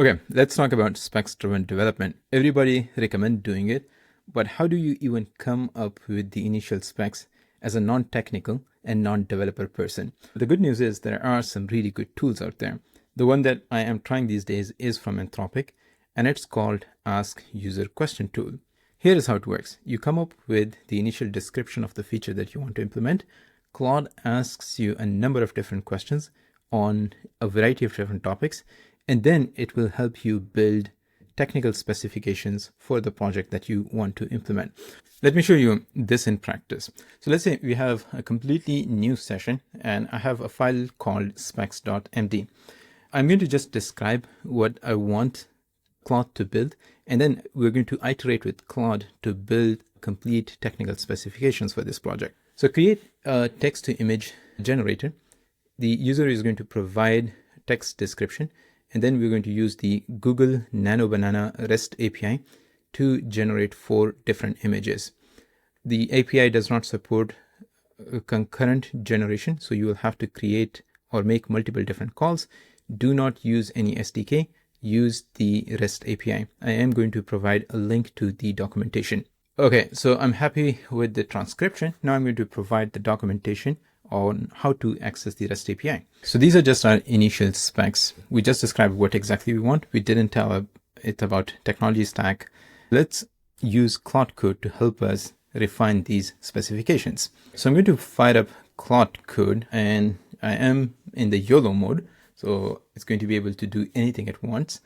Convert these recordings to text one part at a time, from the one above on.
Okay, let's talk about specs-driven development. Everybody recommend doing it, but how do you even come up with the initial specs as a non-technical and non-developer person? The good news is there are some really good tools out there. The one that I am trying these days is from Anthropic, and it's called Ask User Question Tool. Here is how it works. You come up with the initial description of the feature that you want to implement. Claude asks you a number of different questions on a variety of different topics, and then it will help you build technical specifications for the project that you want to implement. Let me show you this in practice. So let's say we have a completely new session and I have a file called specs.md. I'm going to just describe what I want Claude to build, and then we're going to iterate with Claude to build complete technical specifications for this project. So create a text to image generator. The user is going to provide text description, and then we're going to use the Google Nano Banana REST API to generate 4 different images. The API does not support concurrent generation, so you will have to create or make multiple different calls. Do not use any SDK, use the REST API. I am going to provide a link to the documentation. Okay, so I'm happy with the transcription. Now I'm going to provide the documentation on how to access the REST API. So these are just our initial specs. We just described what exactly we want. We didn't tell it about technology stack. Let's use Claude Code to help us refine these specifications. So I'm going to fire up Claude Code, and I am in the YOLO mode. So it's going to be able to do anything at once.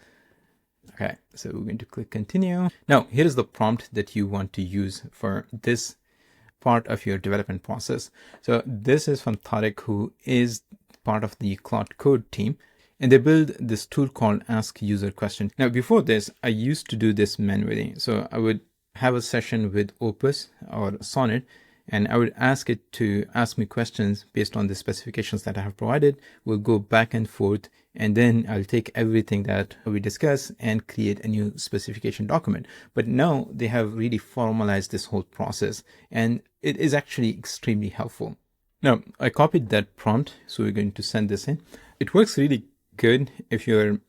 Okay, so we're going to click continue. Now, here is the prompt that you want to use for this part of your development process. So this is from Tariq, who is part of the Claude Code team, and they build this tool called Ask User Question. Now, before this, I used to do this manually. So I would have a session with Opus or Sonnet, and I would ask it to ask me questions based on the specifications that I have provided. We'll go back and forth, and then I'll take everything that we discuss and create a new specification document. But now they have really formalized this whole process, and it is actually extremely helpful. Now, I copied that prompt, so we're going to send this in. It works really good if you're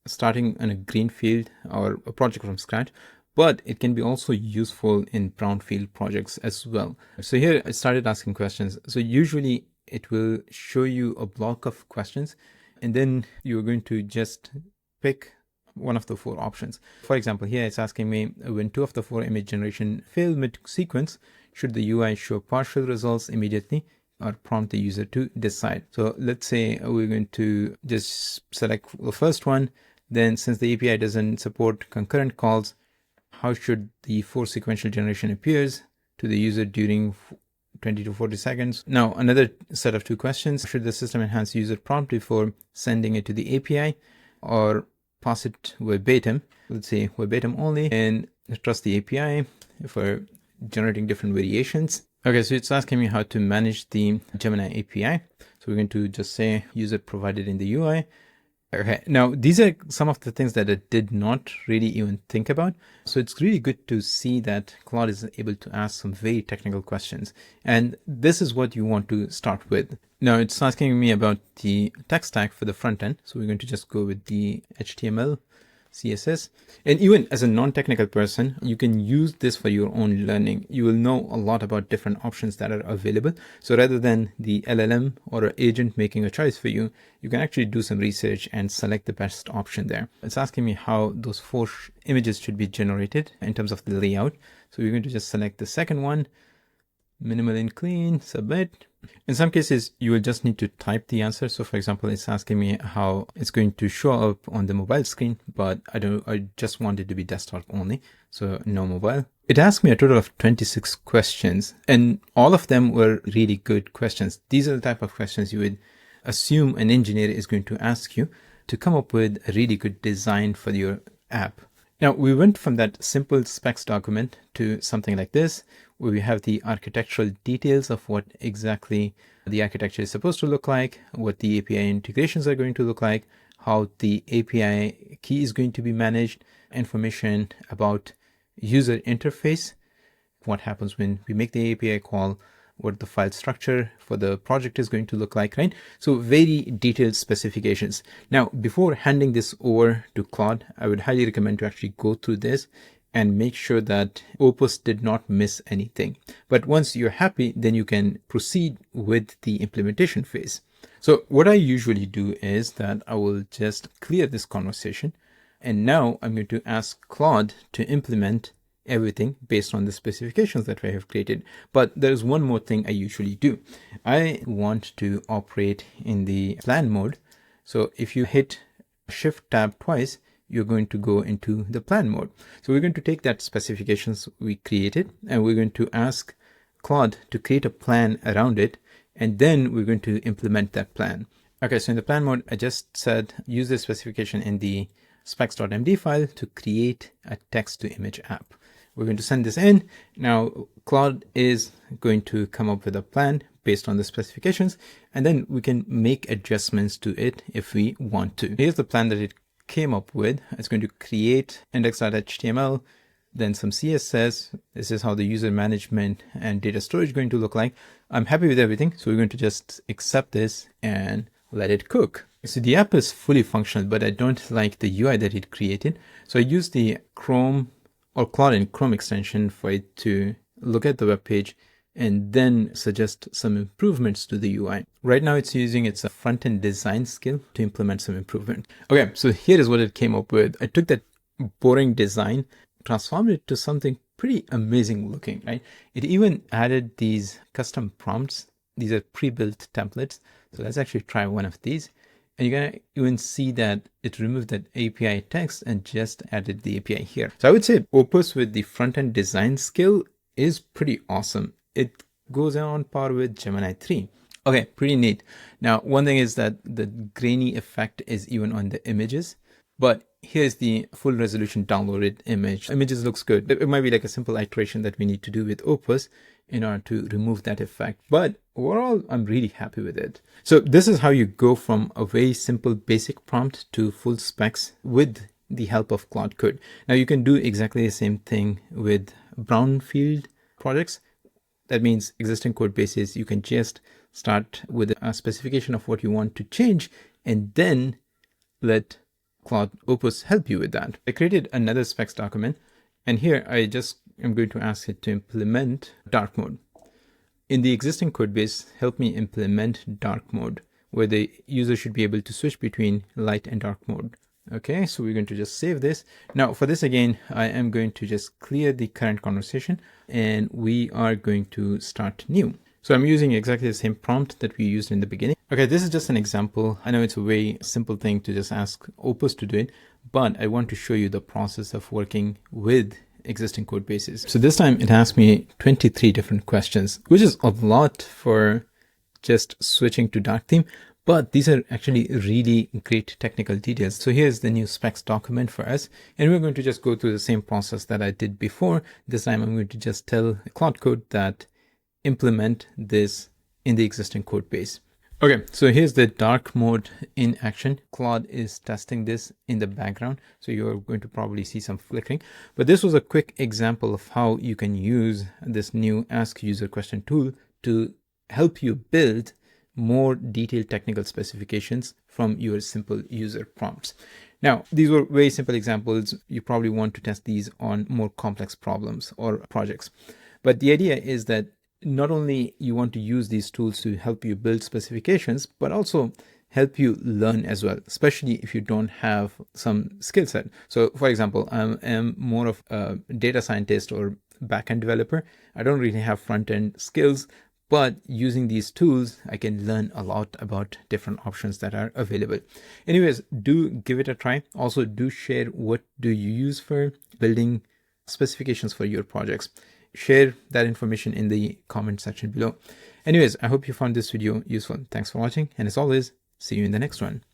starting on a greenfield or a project from scratch, but it can be also useful in brownfield projects as well. So here I started asking questions. So usually it will show you a block of questions, and then you're going to just pick one of the 4 options. For example, here it's asking me, when 2 of the 4 image generation fail mid-sequence, should the UI show partial results immediately or prompt the user to decide? So let's say we're going to just select the first one. Then since the API doesn't support concurrent calls, how should the 4 sequential generation appears to the user during 20 to 40 seconds? Now, another set of 2 questions. Should the system enhance user prompt before sending it to the API, or pass it verbatim? Let's say verbatim only, and trust the API for generating different variations. Okay, so it's asking me how to manage the Gemini API. So we're going to just say user provided in the UI. Okay, now these are some of the things that I did not really even think about. So it's really good to see that Claude is able to ask some very technical questions. And this is what you want to start with. Now it's asking me about the tech stack for the front end. So we're going to just go with the HTML, CSS. And even as a non-technical person, you can use this for your own learning. You will know a lot about different options that are available. So rather than the LLM or an agent making a choice for you, you can actually do some research and select the best option there. It's asking me how those 4 images should be generated in terms of the layout. So we're going to just select the second one, minimal and clean, submit. In some cases, you will just need to type the answer. So for example, it's asking me how it's going to show up on the mobile screen, but I just want it to be desktop only. So no mobile. It asked me a total of 26 questions, and all of them were really good questions. These are the type of questions you would assume an engineer is going to ask you to come up with a really good design for your app. Now, we went from that simple specs document to something like this, where we have the architectural details of what exactly the architecture is supposed to look like, what the API integrations are going to look like, how the API key is going to be managed, information about user interface, what happens when we make the API call, what the file structure for the project is going to look like, right? So very detailed specifications. Now, before handing this over to Claude, I would highly recommend to actually go through this and make sure that Opus did not miss anything. But once you're happy, then you can proceed with the implementation phase. So what I usually do is that I will just clear this conversation. And now I'm going to ask Claude to implement everything based on the specifications that we have created. But there's one more thing I usually do. I want to operate in the plan mode. So if you hit Shift Tab twice, you're going to go into the plan mode. So we're going to take that specifications we created and we're going to ask Claude to create a plan around it. And then we're going to implement that plan. Okay, so in the plan mode, I just said use the specification in the specs.md file to create a text to image app. We're going to send this in. Now, Claude is going to come up with a plan based on the specifications, and then we can make adjustments to it if we want to. Here's the plan that it came up with. It's going to create index.html, then some CSS. This is how the user management and data storage is going to look like. I'm happy with everything. So we're going to just accept this and let it cook. So the app is fully functional, but I don't like the UI that it created. So I used the Chrome or Claude in Chrome extension for it to look at the web page and then suggest some improvements to the UI. Right now it's using its front-end design skill to implement some improvement. Okay, so here is what it came up with. I took that boring design, transformed it to something pretty amazing looking, right? It even added these custom prompts. These are pre-built templates. So let's actually try one of these. And you're gonna even see that it removed that API text and just added the API here. So I would say Opus with the front-end design skill is pretty awesome. It goes on par with Gemini 3. Okay, pretty neat. Now, one thing is that the grainy effect is even on the images, but here's the full resolution downloaded image. Images looks good. It might be like a simple iteration that we need to do with Opus in order to remove that effect. But overall, I'm really happy with it. So this is how you go from a very simple basic prompt to full specs with the help of Claude Code. Now you can do exactly the same thing with brownfield projects. That means existing code bases. You can just start with a specification of what you want to change and then let Claude Opus help you with that. I created another specs document, and here I just am going to ask it to implement dark mode. In the existing code base, help me implement dark mode, where the user should be able to switch between light and dark mode. Okay, so we're going to just save this. Now for this again, I am going to just clear the current conversation and we are going to start new. So I'm using exactly the same prompt that we used in the beginning. Okay, this is just an example. I know it's a very simple thing to just ask Opus to do it, but I want to show you the process of working with existing code bases. So this time it asked me 23 different questions, which is a lot for just switching to dark theme. But these are actually really great technical details. So here's the new specs document for us. And we're going to just go through the same process that I did before. This time I'm going to just tell Claude Code that implement this in the existing code base. Okay, so here's the dark mode in action. Claude is testing this in the background. So you're going to probably see some flickering. But this was a quick example of how you can use this new Ask User Question tool to help you build more detailed technical specifications from your simple user prompts. Now, these were very simple examples. You probably want to test these on more complex problems or projects. But the idea is that not only you want to use these tools to help you build specifications, but also help you learn as well, especially if you don't have some skill set. So for example, I am more of a data scientist or backend developer. I don't really have front-end skills, but using these tools, I can learn a lot about different options that are available. Anyways, do give it a try. Also, do share what do you use for building specifications for your projects. Share that information in the comment section below. Anyways, I hope you found this video useful. Thanks for watching. And as always, see you in the next one.